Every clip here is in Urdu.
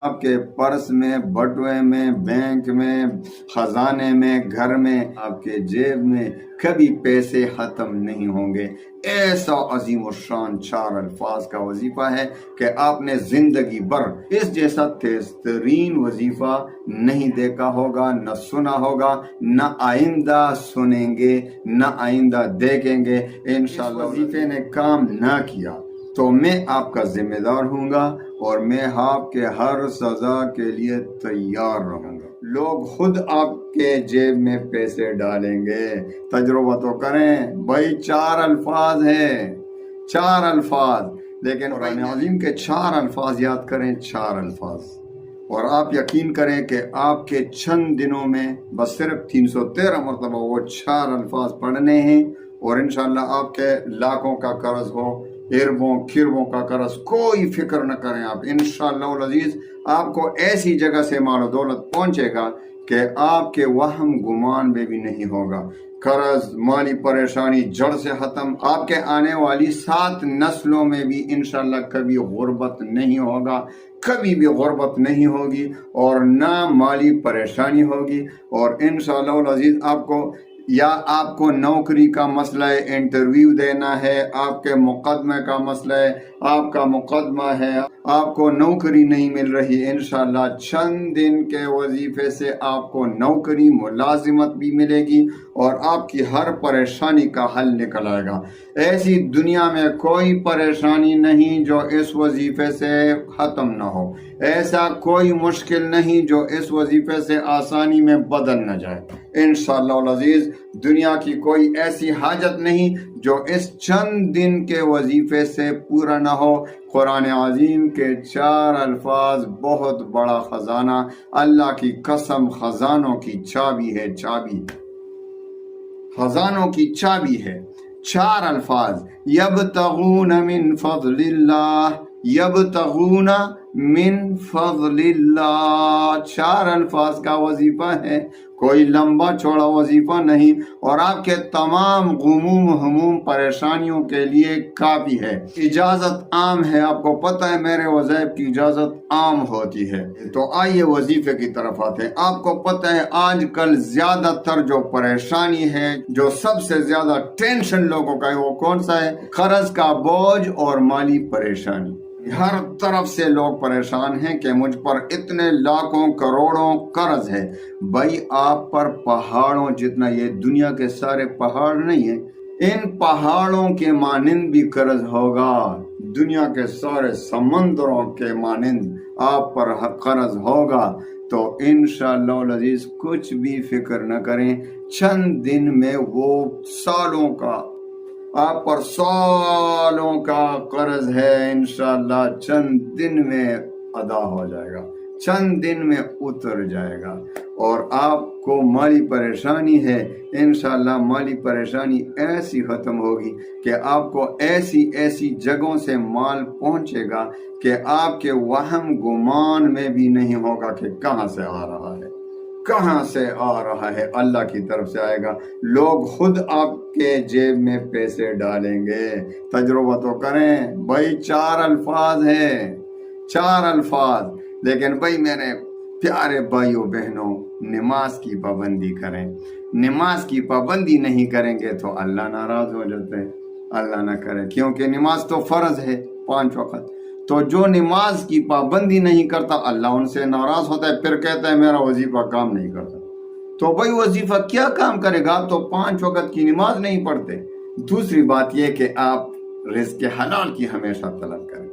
آپ کے پرس میں، بٹوے میں، بینک میں، خزانے میں، گھر میں، آپ کے جیب میں کبھی پیسے ختم نہیں ہوں گے۔ ایسا عظیم الشان 4 الفاظ کا وظیفہ ہے کہ آپ نے زندگی بھر اس جیسا تیز ترین وظیفہ نہیں دیکھا ہوگا، نہ سنا ہوگا، نہ آئندہ سنیں گے، نہ آئندہ دیکھیں گے۔ انشاءاللہ وظیفے نے کام نہ کیا تو میں آپ کا ذمہ دار ہوں گا اور میں آپ کے ہر سزا کے لیے تیار رہوں گا۔ لوگ خود آپ کے جیب میں پیسے ڈالیں گے۔ تجربہ تو کریں بھائی، 4 الفاظ ہیں، 4 الفاظ، لیکن قرآن عظیم کے 4 الفاظ یاد کریں، 4 الفاظ، اور آپ یقین کریں کہ آپ کے چند دنوں میں بس صرف 313 مرتبہ وہ 4 الفاظ پڑھنے ہیں، اور انشاءاللہ آپ کے لاکھوں کا قرض ہو، اربوں کھربوں کا قرض، کوئی فکر نہ کریں آپ، انشاءاللہ العزیز آپ کو ایسی جگہ سے مال و دولت پہنچے گا کہ آپ کے وہم گمان میں بھی نہیں ہوگا۔ قرض، مالی پریشانی جڑ سے ختم، آپ کے آنے والی 7 نسلوں میں بھی انشاءاللہ کبھی غربت نہیں ہوگا، کبھی بھی غربت نہیں ہوگی، اور نہ مالی پریشانی ہوگی، اور انشاءاللہ العزیز آپ کو، یا آپ کو نوکری کا مسئلہ ہے، انٹرویو دینا ہے، آپ کے مقدمے کا مسئلہ ہے، آپ کا مقدمہ ہے، آپ کو نوکری نہیں مل رہی، انشاءاللہ چند دن کے وظیفے سے آپ کو نوکری، ملازمت بھی ملے گی، اور آپ کی ہر پریشانی کا حل نکل آئے گا۔ ایسی دنیا میں کوئی پریشانی نہیں جو اس وظیفے سے ختم نہ ہو، ایسا کوئی مشکل نہیں جو اس وظیفے سے آسانی میں بدل نہ جائے۔ انشاءاللہ العزیز دنیا کی کوئی ایسی حاجت نہیں جو اس چند دن کے وظیفے سے پورا نہ ہو۔ قرآن عظیم کے 4 الفاظ بہت بڑا خزانہ، اللہ کی قسم خزانوں کی چابی ہے، چابی، خزانوں کی چابی ہے۔ 4 الفاظ، یبتغون من فضل اللہ، یبتغون من فضل اللہ، 4 الفاظ کا وظیفہ ہے، کوئی لمبا چوڑا وظیفہ نہیں، اور آپ کے تمام غموم ہموم پریشانیوں کے لیے کافی ہے۔ اجازت عام ہے، آپ کو پتہ ہے میرے وظائف کی اجازت عام ہوتی ہے۔ تو آئیے وظیفے کی طرف آتے ہیں۔ آپ کو پتہ ہے آج کل زیادہ تر جو پریشانی ہے، جو سب سے زیادہ ٹینشن لوگوں کا ہے، وہ کون سا ہے؟ قرض کا بوجھ اور مالی پریشانی۔ ہر طرف سے لوگ پریشان ہیں کہ مجھ پر اتنے لاکھوں کروڑوں قرض ہے۔ بھائی آپ پر پہاڑوں جتنا، یہ دنیا کے سارے پہاڑ نہیں ہیں، ان پہاڑوں کے مانند بھی قرض ہوگا، دنیا کے سارے سمندروں کے مانند آپ پر قرض ہوگا۔ تو انشاءاللہ العزیز کچھ بھی فکر نہ کریں، چند دن میں وہ سالوں کا، آپ پر سالوں کا قرض ہے، انشاءاللہ چند دن میں ادا ہو جائے گا، چند دن میں اتر جائے گا۔ اور آپ کو مالی پریشانی ہے، انشاءاللہ مالی پریشانی ایسی ختم ہوگی کہ آپ کو ایسی ایسی جگہوں سے مال پہنچے گا کہ آپ کے وہم گمان میں بھی نہیں ہوگا کہ کہاں سے آ رہا ہے، کہاں سے آ رہا ہے، اللہ کی طرف سے آئے گا۔ لوگ خود آپ کے جیب میں پیسے ڈالیں گے۔ تجربہ تو کریں بھائی، 4 الفاظ ہیں، 4 الفاظ، لیکن بھائی میرے پیارے بھائیوں بہنوں، نماز کی پابندی کریں۔ نماز کی پابندی نہیں کریں گے تو اللہ ناراض ہو جاتے ہیں، اللہ نہ کرے، کیونکہ نماز تو فرض ہے 5 وقت۔ تو جو نماز کی پابندی نہیں کرتا اللہ ان سے ناراض ہوتا ہے، پھر کہتا ہے میرا وظیفہ کام نہیں کرتا۔ تو بھائی وظیفہ کیا کام کرے گا؟ آپ تو 5 وقت کی نماز نہیں پڑھتے۔ دوسری بات یہ کہ آپ رزق حلال کی ہمیشہ طلب کریں،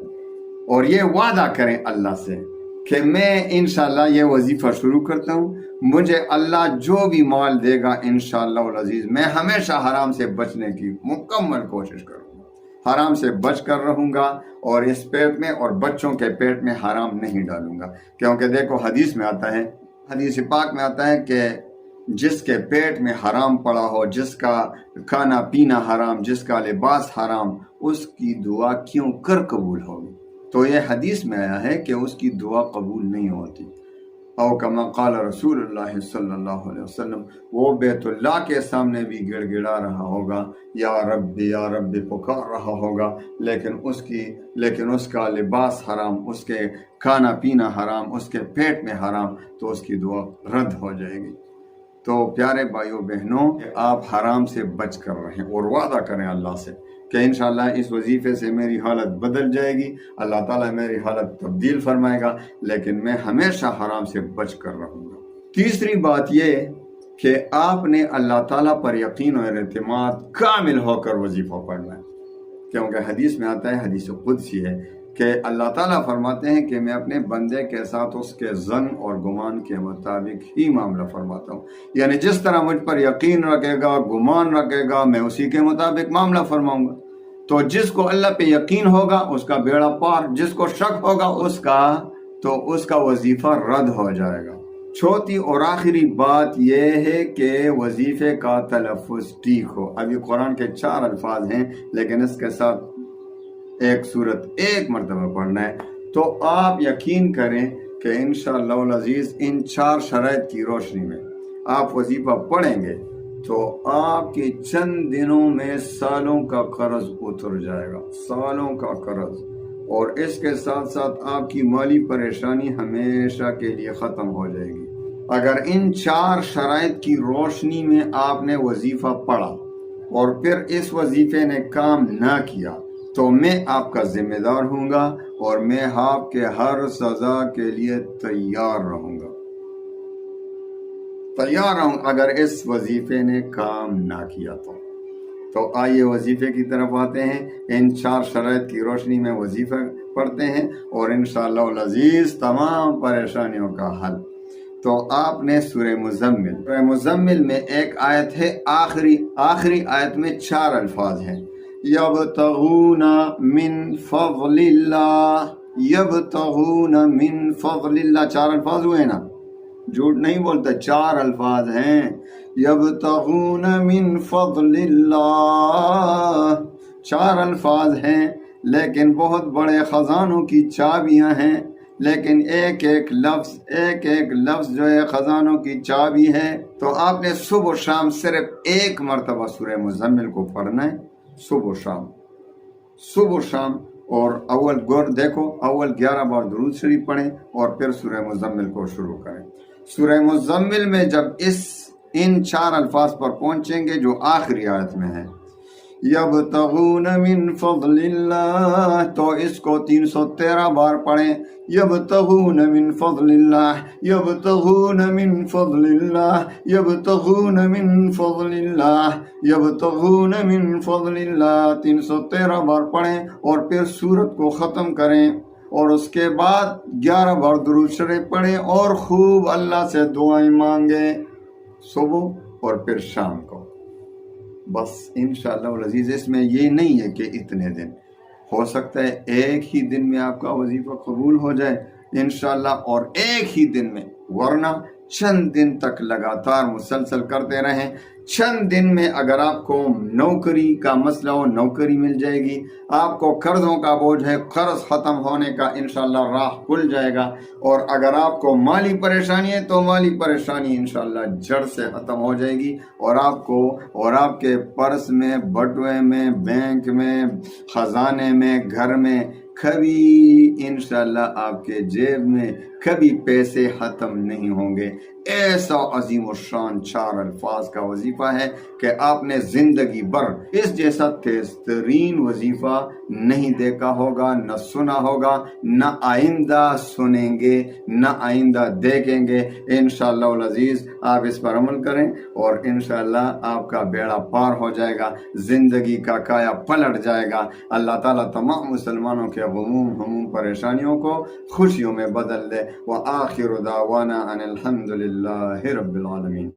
اور یہ وعدہ کریں اللہ سے کہ میں انشاءاللہ یہ وظیفہ شروع کرتا ہوں، مجھے اللہ جو بھی مال دے گا انشاءاللہ العزیز میں ہمیشہ حرام سے بچنے کی مکمل کوشش کروں گا، حرام سے بچ کر رہوں گا، اور اس پیٹ میں اور بچوں کے پیٹ میں حرام نہیں ڈالوں گا۔ کیونکہ دیکھو حدیث میں آتا ہے، حدیث پاک میں آتا ہے کہ جس کے پیٹ میں حرام پڑا ہو، جس کا کھانا پینا حرام، جس کا لباس حرام، اس کی دعا کیوں کر قبول ہوگی؟ تو یہ حدیث میں آیا ہے کہ اس کی دعا قبول نہیں ہوتی۔ او کما قال رسول اللہ صلی اللہ علیہ وسلم، وہ بیت اللہ کے سامنے بھی گڑ گڑا رہا ہوگا، یا رب پکار رہا ہوگا، لیکن اس کا لباس حرام، اس کے کھانا پینا حرام، اس کے پیٹ میں حرام، تو اس کی دعا رد ہو جائے گی۔ تو پیارے بھائیوں بہنوں، آپ حرام سے بچ کر رہیں اور وعدہ کریں اللہ سے کہ انشاءاللہ اس وظیفے سے میری حالت بدل جائے گی، اللہ تعالیٰ میری حالت تبدیل فرمائے گا، لیکن میں ہمیشہ حرام سے بچ کر رہوں گا۔ تیسری بات یہ کہ آپ نے اللہ تعالیٰ پر یقین اور اعتماد کامل ہو کر وظیفہ پڑھنا ہے، کیونکہ حدیث میں آتا ہے، حدیث قدسی ہے کہ اللہ تعالیٰ فرماتے ہیں کہ میں اپنے بندے کے ساتھ اس کے ظن اور گمان کے مطابق ہی معاملہ فرماتا ہوں، یعنی جس طرح مجھ پر یقین رکھے گا، گمان رکھے گا، میں اسی کے مطابق معاملہ فرماؤں گا۔ تو جس کو اللہ پہ یقین ہوگا اس کا بیڑا پار، جس کو شک ہوگا اس کا وظیفہ رد ہو جائے گا۔ چوتھی اور آخری بات یہ ہے کہ وظیفے کا تلفظ ٹھیک ہو۔ ابھی قرآن کے 4 الفاظ ہیں، لیکن اس کے ساتھ ایک سورت ایک مرتبہ پڑھنا ہے، تو آپ یقین کریں کہ انشاءاللہ العزیز ان 4 شرائط کی روشنی میں آپ وظیفہ پڑھیں گے تو آپ کے چند دنوں میں سالوں کا قرض اتر جائے گا، سالوں کا قرض، اور اس کے ساتھ ساتھ آپ کی مالی پریشانی ہمیشہ کے لیے ختم ہو جائے گی۔ اگر ان 4 شرائط کی روشنی میں آپ نے وظیفہ پڑھا اور پھر اس وظیفے نے کام نہ کیا تو میں آپ کا ذمہ دار ہوں گا اور میں آپ کے ہر سزا کے لیے تیار رہوں گا، اگر اس وظیفے نے کام نہ کیا تو آئیے وظیفے کی طرف آتے ہیں۔ ان 4 شرائط کی روشنی میں وظیفہ پڑھتے ہیں اور انشاءاللہ العزیز تمام پریشانیوں کا حل۔ تو آپ نے سورہ مزمل میں ایک آیت ہے، آخری آیت میں 4 الفاظ ہیں، یبتغون من فضل اللہ، یبتغون من فضل اللہ، 4 الفاظ ہوئے نا، جھوٹ نہیں بولتا، 4 الفاظ ہیں، یبتغون من فضل اللہ، 4 الفاظ ہیں، لیکن بہت بڑے خزانوں کی چابیاں ہیں، لیکن ایک ایک لفظ جو ہے خزانوں کی چابی ہے۔ تو آپ نے صبح و شام صرف ایک مرتبہ سورہ مزمل کو پڑھنا ہے، صبح و شام، اور اول 11 بار درود شریف پڑھیں اور پھر سورہ مزمل کو شروع کریں۔ سورہ مزمل میں جب ان 4 الفاظ پر پہنچیں گے جو آخری آیت میں ہے، یبتغون من فضل اللہ، تو اس کو 313 بار پڑھیں، یبتغون من فضل اللہ، یبتغون من فضل اللہ، یبتغون من فضل اللہ، یبتغون من فضل اللہ، 313 بار پڑھیں اور پھر سورت کو ختم کریں، اور اس کے بعد 11 بار درود شریف پڑھیں اور خوب اللہ سے دعائیں مانگیں صبح اور پھر شام کو۔ بس انشاءاللہ العزیز اس میں یہ نہیں ہے کہ اتنے دن، ہو سکتا ہے ایک ہی دن میں آپ کا وظیفہ قبول ہو جائے انشاءاللہ، اور ایک ہی دن میں، ورنہ چند دن تک لگاتار مسلسل کرتے رہیں۔ چند دن میں اگر آپ کو نوکری کا مسئلہ ہو، نوکری مل جائے گی، آپ کو قرضوں کا بوجھ ہے، قرض ختم ہونے کا انشاءاللہ راہ کھل جائے گا، اور اگر آپ کو مالی پریشانی ہے تو مالی پریشانی انشاءاللہ جڑ سے ختم ہو جائے گی، اور آپ کے پرس میں، بٹوے میں، بینک میں، خزانے میں، گھر میں، کبھی انشاءاللہ آپ کے جیب میں کبھی پیسے ختم نہیں ہوں گے۔ ایسا عظیم الشان 4 الفاظ کا وظیفہ ہے کہ آپ نے زندگی بھر اس جیسا تیز ترین وظیفہ نہیں دیکھا ہوگا، نہ سنا ہوگا، نہ آئندہ سنیں گے، نہ آئندہ دیکھیں گے۔ انشاءاللہ العزیز آپ اس پر عمل کریں اور انشاءاللہ آپ کا بیڑا پار ہو جائے گا، زندگی کا کایا پلٹ جائے گا۔ اللہ تعالیٰ تمام مسلمانوں کے غموم پریشانیوں کو خوشیوں میں بدل دے۔ وآخر دعوانا ان الحمد للہ رب العالمین۔